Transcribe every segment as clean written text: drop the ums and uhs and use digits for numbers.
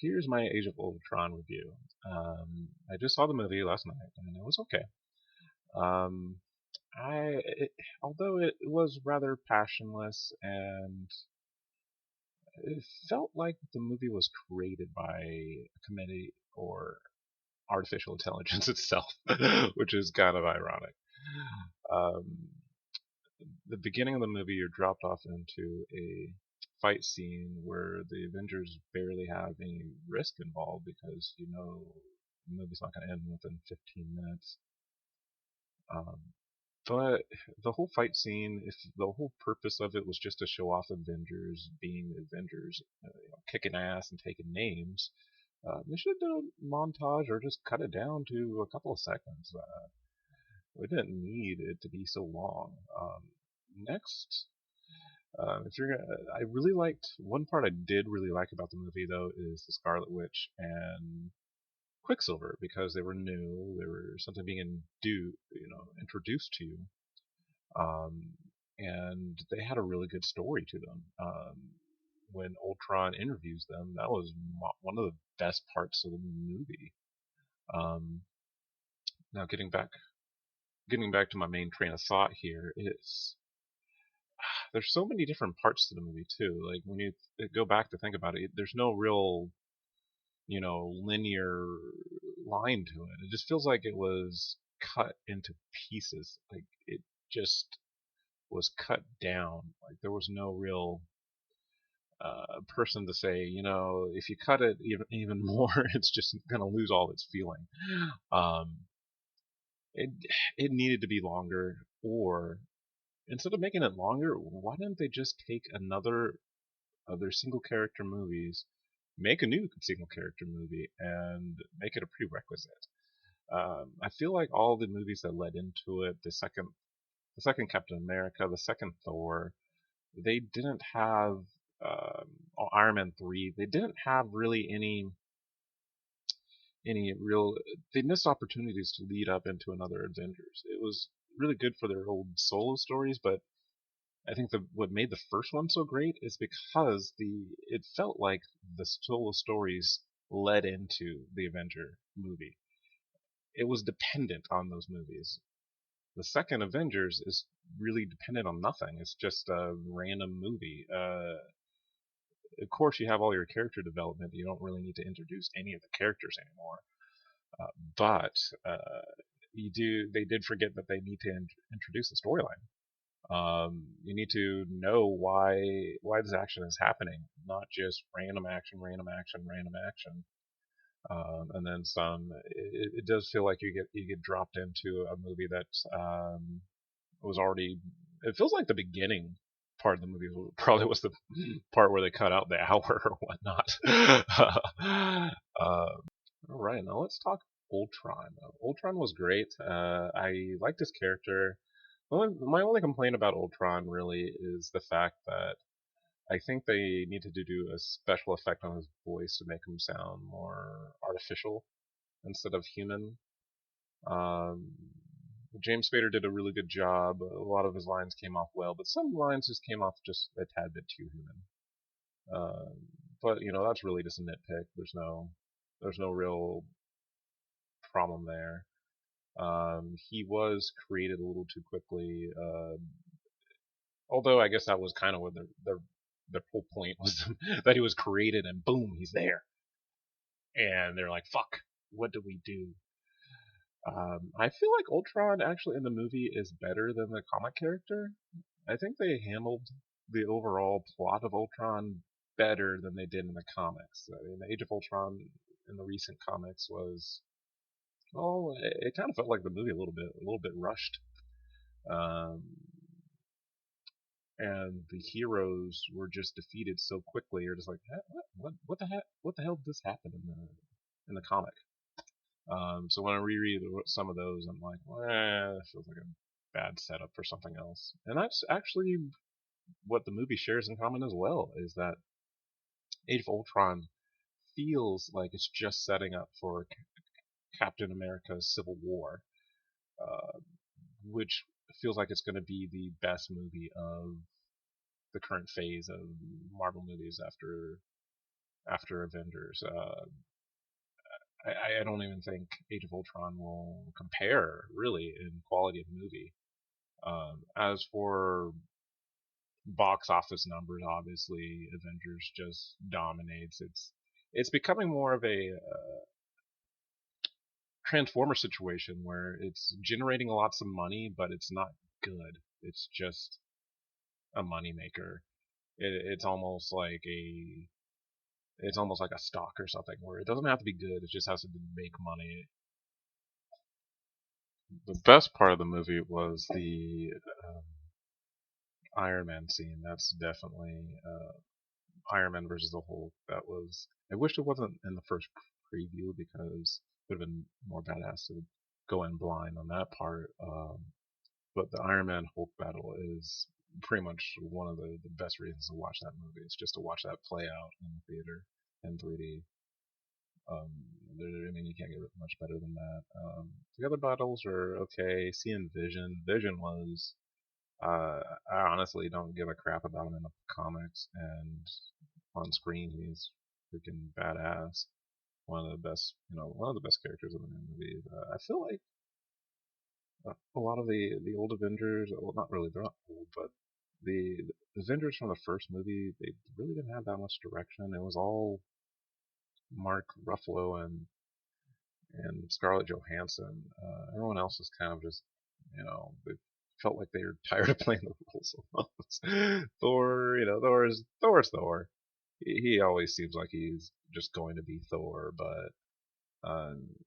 here's my Age of Ultron review. I just saw the movie last night, and it was okay. Um, Although it was rather passionless, and it felt like the movie was created by a committee or artificial intelligence itself, which is kind of ironic. Um, the beginning of the movie, you're dropped off into a fight scene where the Avengers barely have any risk involved because you know the movie's not going to end within 15 minutes. Um, but the whole fight scene, if the whole purpose of it was just to show off Avengers being Avengers, kicking ass and taking names, they should do a montage or just cut it down to a couple of seconds. We didn't need it to be so long. Next, if you're gonna, I really liked one part I did really like about the movie though is the Scarlet Witch and Quicksilver because they were new, they were something being introduced to you, um, and they had a really good story to them. When Ultron interviews them, that was one of the best parts of the movie. Um, Now getting back to my main train of thought here is there's so many different parts to the movie too. Like when you go back to think about it, there's no real linear line to it. It just feels like it was cut into pieces. Like it just was cut down. Like there was no real person to say, if you cut it even more, it's just gonna lose all its feeling. Um, it it needed to be longer, or instead of making it longer, why didn't they just take another of their single character movies, make a new single character movie, and make it a prerequisite? I feel like all the movies that led into it, the second Captain America, the second Thor, they didn't have um, Iron Man 3. They didn't have really any real. They missed opportunities to lead up into another Avengers. It was really good for their old solo stories, but I think what made the first one so great is because it felt like the solo stories led into the Avenger movie. It was dependent on those movies. The second Avengers is really dependent on nothing. It's just a random movie. Of course, you have all your character development. You don't really need to introduce any of the characters anymore. But you do. They did forget that they need to introduce the storyline. You need to know why this action is happening, not just random action, random action, random action, and then some. It does feel like you get dropped into a movie that was already. It feels like the beginning part of the movie probably was the part where they cut out the hour or whatnot. All right, now let's talk Ultron. Ultron was great. I liked his character. My only complaint about Ultron really is the fact that I think they needed to do a special effect on his voice to make him sound more artificial instead of human. Um, James Spader did a really good job. A lot of his lines came off well, but some lines just came off just a tad bit too human. Um, but that's really just a nitpick. There's no real problem there. He was created a little too quickly. Although I guess that was kind of what the whole point was that he was created and boom, he's there. And they're like, fuck, what do we do? I feel like Ultron actually in the movie is better than the comic character. I think they handled the overall plot of Ultron better than they did in the comics. I mean, the Age of Ultron in the recent comics was, oh, it kind of felt like the movie a little bit rushed. Um, and the heroes were just defeated so quickly. You're just like, what the heck, what the hell did this happen in the comic? So when I reread some of those, I'm like, well, it feels like a bad setup for something else. And that's actually what the movie shares in common as well, is that Age of Ultron feels like it's just setting up for Captain America's Civil War, uh, which feels like it's going to be the best movie of the current phase of Marvel movies after after Avengers. I don't even think Age of Ultron will compare really in quality of movie. As for box office numbers, obviously Avengers just dominates. It's becoming more of a Transformer situation where it's generating lots of money, but it's not good. It's just a money maker. It's almost like a stock or something where it doesn't have to be good. It just has to make money. The best part of the movie was the Iron Man scene. That's definitely Iron Man versus the Hulk. That was. I wish it wasn't in the first preview because it would have been more badass to go in blind on that part. But the Iron Man Hulk battle is pretty much one of the best reasons to watch that movie. It's just to watch that play out in the theater in 3D. Um, I mean, you can't get much better than that. The other battles are okay. Seeing Vision, Vision was. I honestly don't give a crap about him in the comics, and on screen he's freaking badass. One of the best, one of the best characters in the movie. I feel like a lot of the old Avengers, well, not really, they're not old, but the Avengers from the first movie, they really didn't have that much direction. It was all Mark Ruffalo and Scarlett Johansson. Everyone else was kind of just, they felt like they were tired of playing the roles almost. Thor, Thor's Thor. He always seems like he's just going to be Thor, but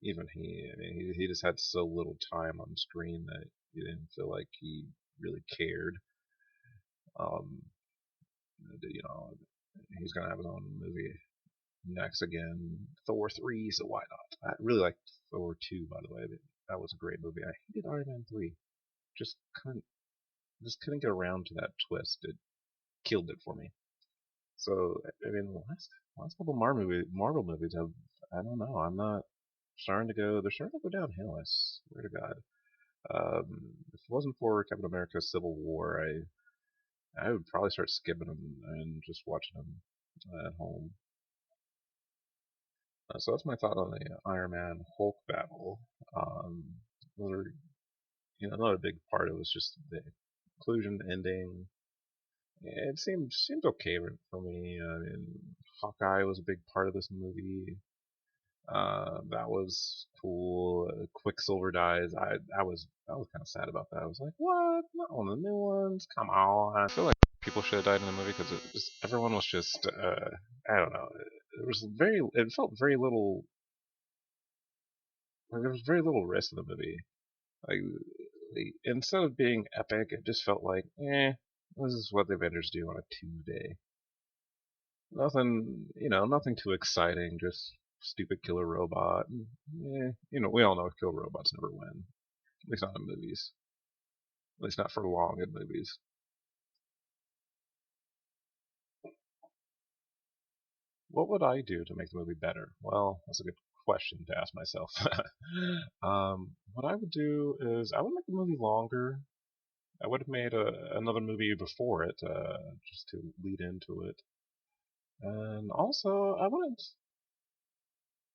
even I mean, he just had so little time on screen that you didn't feel like he really cared. Um, you know, he's gonna have his own movie next again, Thor 3, so why not? I really liked Thor 2, by the way. That was a great movie. I hated Iron Man 3. Just couldn't just couldn't get around to that twist. It killed it for me. So I mean, the last couple Marvel movies have, I don't know. I'm not starting to go. They're starting to go downhill. I swear to God. If it wasn't for Captain America: Civil War, I would probably start skipping them and just watching them at home. So that's my thought on the Iron Man Hulk battle. Um, another, another big part of it was just the conclusion, ending. It seemed okay for me. I mean, Hawkeye was a big part of this movie. That was cool. Quicksilver dies. I was kind of sad about that. I was like, what? Not one of the new ones. Come on. I feel like people should have died in the movie because everyone was just I don't know. It felt very little. Like, there was very little risk in the movie. Like, instead of being epic, it just felt like, this is what the Avengers do on a Tuesday. Nothing, nothing too exciting. Just stupid killer robot. We all know killer robots never win. At least not in movies. At least not for long in movies. What would I do to make the movie better? Well, that's a good question to ask myself. What I would do is I would make the movie longer. I would have made another movie before it, just to lead into it. And also, I wouldn't.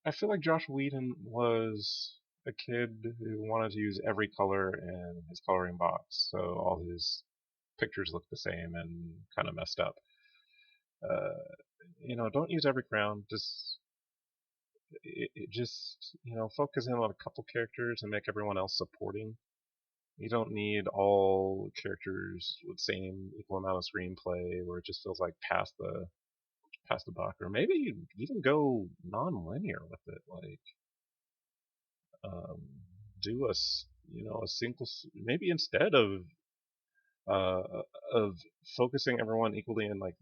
I feel like Josh Whedon was a kid who wanted to use every color in his coloring box, so all his pictures look the same and kind of messed up. Uh, don't use every crown. Just focus in on a couple characters and make everyone else supporting. You don't need all characters with same equal amount of screenplay where it just feels like past the buck. Or maybe you even go non-linear with it, like um, do a single, maybe instead uh, of focusing everyone equally and like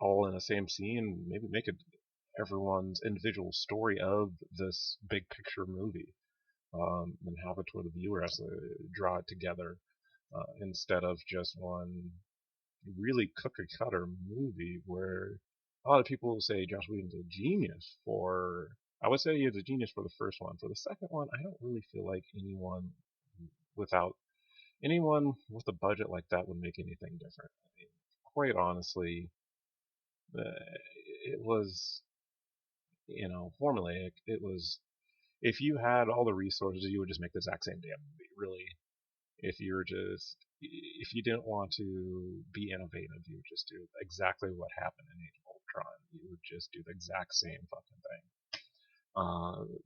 all in the same scene, maybe make it everyone's individual story of this big picture movie, and have it where the viewer has to draw it together, instead of just one really cookie cutter movie where a lot of people say Josh Whedon's a genius for. I would say he's a genius for the first one. For the second one, I don't really feel like without anyone with a budget like that would make anything different. I mean, quite honestly, uh, it was. formulaic. It was, if you had all the resources, you would just make the exact same damn movie. Really, if you didn't want to be innovative, you would just do exactly what happened in Age of Ultron. You would just do the exact same fucking thing.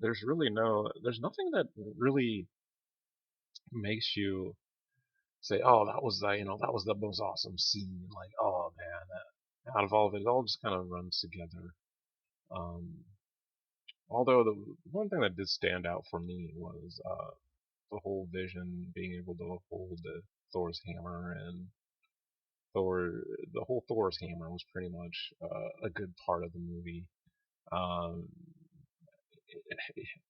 There's nothing that really makes you say, oh, that was the most awesome scene. Like, oh man, out of all of it, it all just kind of runs together. Um, Although the one thing that did stand out for me was the whole Vision being able to hold Thor's hammer, and the whole Thor's hammer was pretty much a good part of the movie. Um,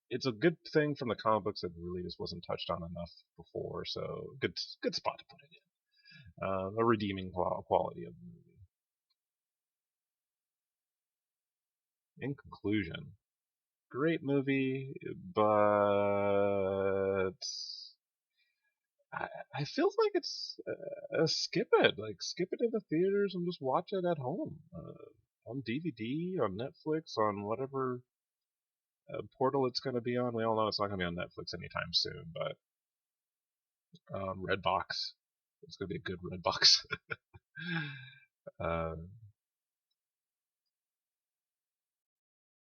it's a good thing from the comic books that really just wasn't touched on enough before, so good spot to put it in. A redeeming quality of the movie. In conclusion, great movie, but I feel like it's skip it. Like, skip it in the theaters and just watch it at home. On DVD, on Netflix, on whatever portal it's going to be on. We all know it's not going to be on Netflix anytime soon, but Redbox. It's going to be a good Redbox. uh,